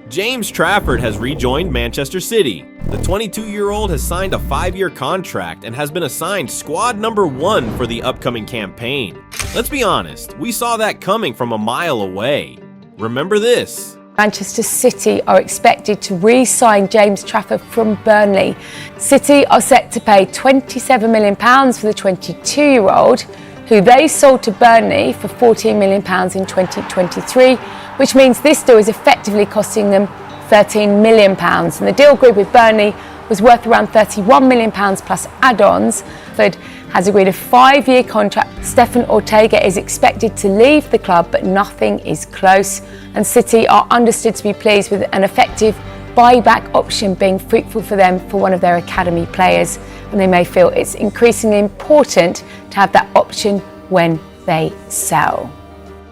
James Trafford has rejoined Manchester City. The 22-year-old has signed a 5-year contract and has been assigned squad number 1 for the upcoming campaign. Let's be honest, we saw that coming from a mile away. Remember this. Manchester City are expected to re-sign James Trafford from Burnley. City are set to pay £27 million for the 22-year-old, who they sold to Burnley for £14 million in 2023, which means this deal is effectively costing them £13 million. And the deal agreed with Burnley was worth around £31 million plus add-ons. Trafford has agreed a 5-year contract. Stefan Ortega is expected to leave the club, but nothing is close. And City are understood to be pleased with an effective buyback option being fruitful for them for one of their academy players. And they may feel it's increasingly important to have that option when they sell.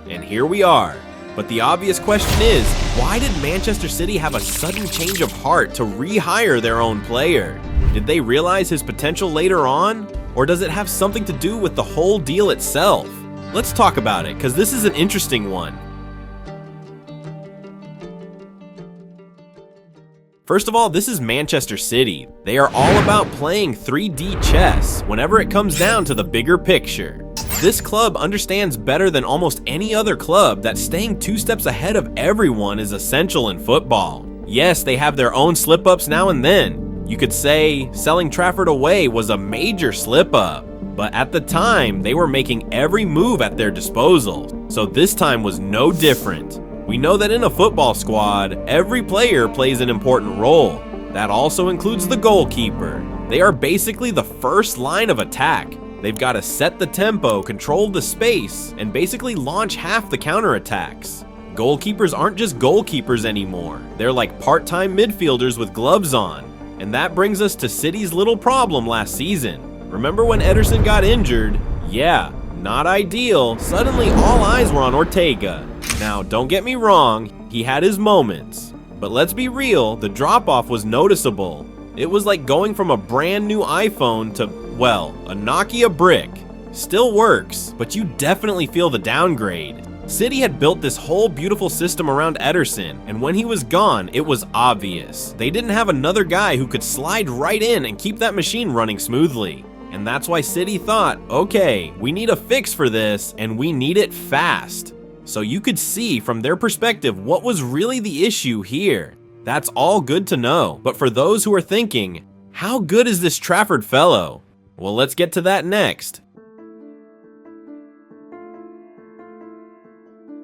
And here we are. But the obvious question is, why did Manchester City have a sudden change of heart to rehire their own player? Did they realize his potential later on? Or does it have something to do with the whole deal itself? Let's talk about it, because this is an interesting one. First of all, this is Manchester City. They are all about playing 3D chess whenever it comes down to the bigger picture. This club understands better than almost any other club that staying 2 steps ahead of everyone is essential in football. Yes, they have their own slip-ups now and then. You could say selling Trafford away was a major slip-up, but at the time, they were making every move at their disposal, so this time was no different. We know that in a football squad, every player plays an important role. That also includes the goalkeeper. They are basically the first line of attack. They've got to set the tempo, control the space, and basically launch half the counterattacks. Goalkeepers aren't just goalkeepers anymore. They're like part-time midfielders with gloves on. And that brings us to City's little problem last season. Remember when Ederson got injured? Yeah, not ideal. Suddenly all eyes were on Ortega. Now, don't get me wrong, he had his moments. But let's be real, the drop-off was noticeable. It was like going from a brand new iPhone to, well, a Nokia brick. Still works, but you definitely feel the downgrade. City had built this whole beautiful system around Ederson, and when he was gone, it was obvious. They didn't have another guy who could slide right in and keep that machine running smoothly. And that's why City thought, okay, we need a fix for this, and we need it fast. So you could see from their perspective what was really the issue here. That's all good to know, but for those who are thinking, how good is this Trafford fellow? Well, let's get to that next.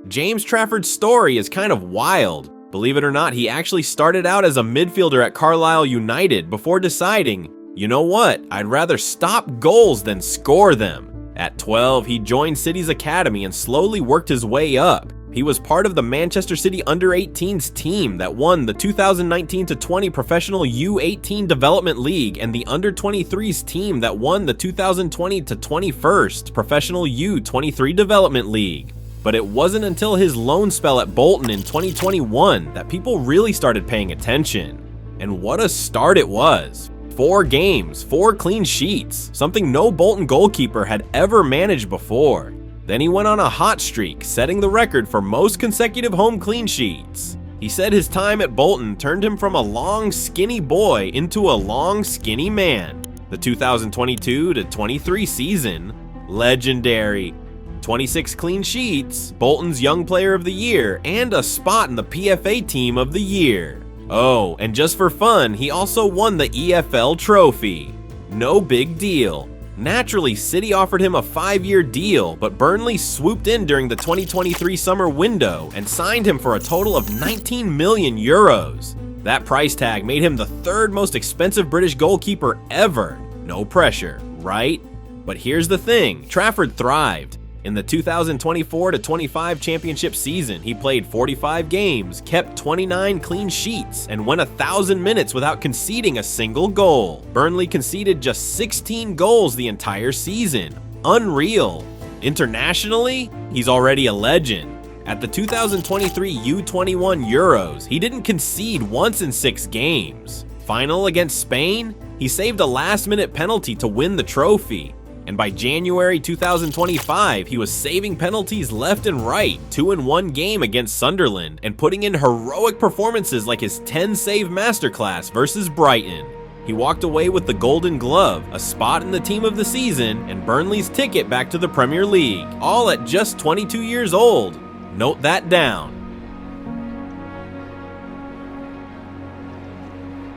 James Trafford's story is kind of wild. Believe it or not, he actually started out as a midfielder at Carlisle United before deciding, you know what, I'd rather stop goals than score them. At 12, he joined City's academy and slowly worked his way up. He was part of the Manchester City Under-18s team that won the 2019-20 Professional U18 Development League and the Under-23s team that won the 2020-21 Professional U23 Development League. But it wasn't until his loan spell at Bolton in 2021 that people really started paying attention. And what a start it was. 4 games, 4 clean sheets, something no Bolton goalkeeper had ever managed before. Then he went on a hot streak, setting the record for most consecutive home clean sheets. He said his time at Bolton turned him from a long, skinny boy into a long, skinny man. The 2022-23 season, legendary. 26 clean sheets, Bolton's Young Player of the Year, and a spot in the PFA Team of the Year. Oh, and just for fun, he also won the EFL trophy. No big deal. Naturally, City offered him a 5-year deal, but Burnley swooped in during the 2023 summer window and signed him for a total of 19 million euros. That price tag made him the 3rd most expensive British goalkeeper ever. No pressure, right? But here's the thing, Trafford thrived. In the 2024-25 championship season, he played 45 games, kept 29 clean sheets, and went 1,000 minutes without conceding a single goal. Burnley conceded just 16 goals the entire season. Unreal. Internationally, he's already a legend. At the 2023 U21 Euros, he didn't concede once in 6 games. Final against Spain, he saved a last-minute penalty to win the trophy. And by January 2025, he was saving penalties left and right, 2-in-1 game against Sunderland, and putting in heroic performances like his 10-save masterclass versus Brighton. He walked away with the Golden Glove, a spot in the Team of the Season, and Burnley's ticket back to the Premier League, all at just 22 years old. Note that down.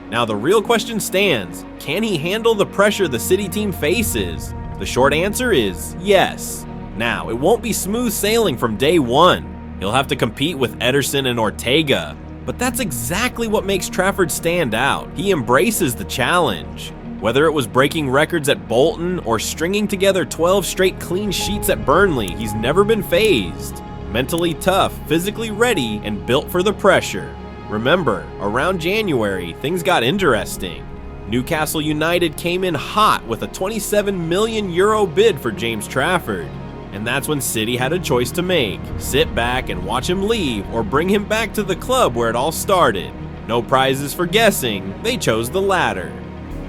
Now the real question stands, can he handle the pressure the City team faces? The short answer is yes. Now, it won't be smooth sailing from day one. He'll have to compete with Ederson and Ortega, but that's exactly what makes Trafford stand out. He embraces the challenge. Whether it was breaking records at Bolton or stringing together 12 straight clean sheets at Burnley, he's never been fazed. Mentally tough, physically ready, and built for the pressure. Remember, around January, things got interesting. Newcastle United came in hot with a €27 million bid for James Trafford. And that's when City had a choice to make. Sit back and watch him leave, or bring him back to the club where it all started. No prizes for guessing, they chose the latter.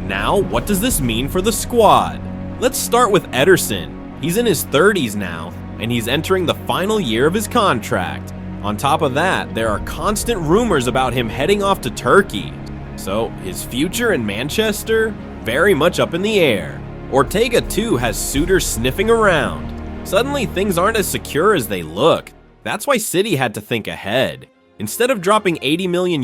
Now, what does this mean for the squad? Let's start with Ederson. He's in his 30s now, and he's entering the final year of his contract. On top of that, there are constant rumors about him heading off to Turkey. So, his future in Manchester? Very much up in the air. Ortega too has suitors sniffing around. Suddenly, things aren't as secure as they look. That's why City had to think ahead. Instead of dropping €80 million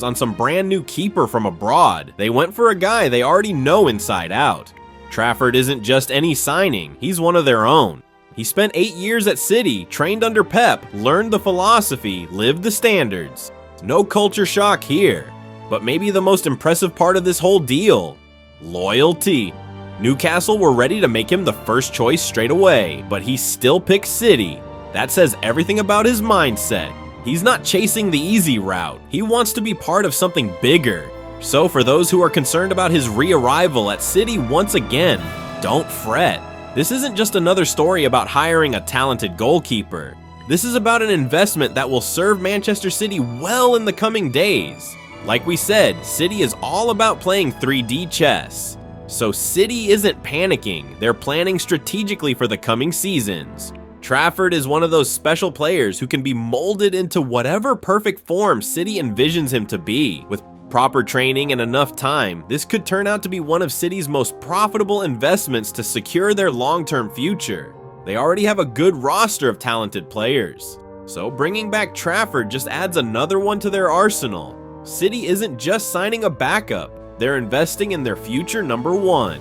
on some brand new keeper from abroad, they went for a guy they already know inside out. Trafford isn't just any signing, he's one of their own. He spent 8 years at City, trained under Pep, learned the philosophy, lived the standards. No culture shock here. But maybe the most impressive part of this whole deal, loyalty. Newcastle were ready to make him the first choice straight away, but he still picked City. That says everything about his mindset. He's not chasing the easy route. He wants to be part of something bigger. So for those who are concerned about his re-arrival at City once again, don't fret. This isn't just another story about hiring a talented goalkeeper. This is about an investment that will serve Manchester City well in the coming days. Like we said, City is all about playing 3D chess. So City isn't panicking, they're planning strategically for the coming seasons. Trafford is one of those special players who can be molded into whatever perfect form City envisions him to be. With proper training and enough time, this could turn out to be one of City's most profitable investments to secure their long-term future. They already have a good roster of talented players. So bringing back Trafford just adds another one to their arsenal. City isn't just signing a backup, they're investing in their future number one.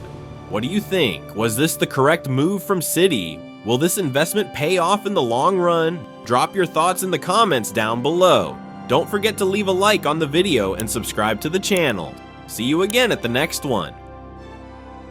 What do you think? Was this the correct move from City? Will this investment pay off in the long run? Drop your thoughts in the comments down below. Don't forget to leave a like on the video and subscribe to the channel. See you again at the next one.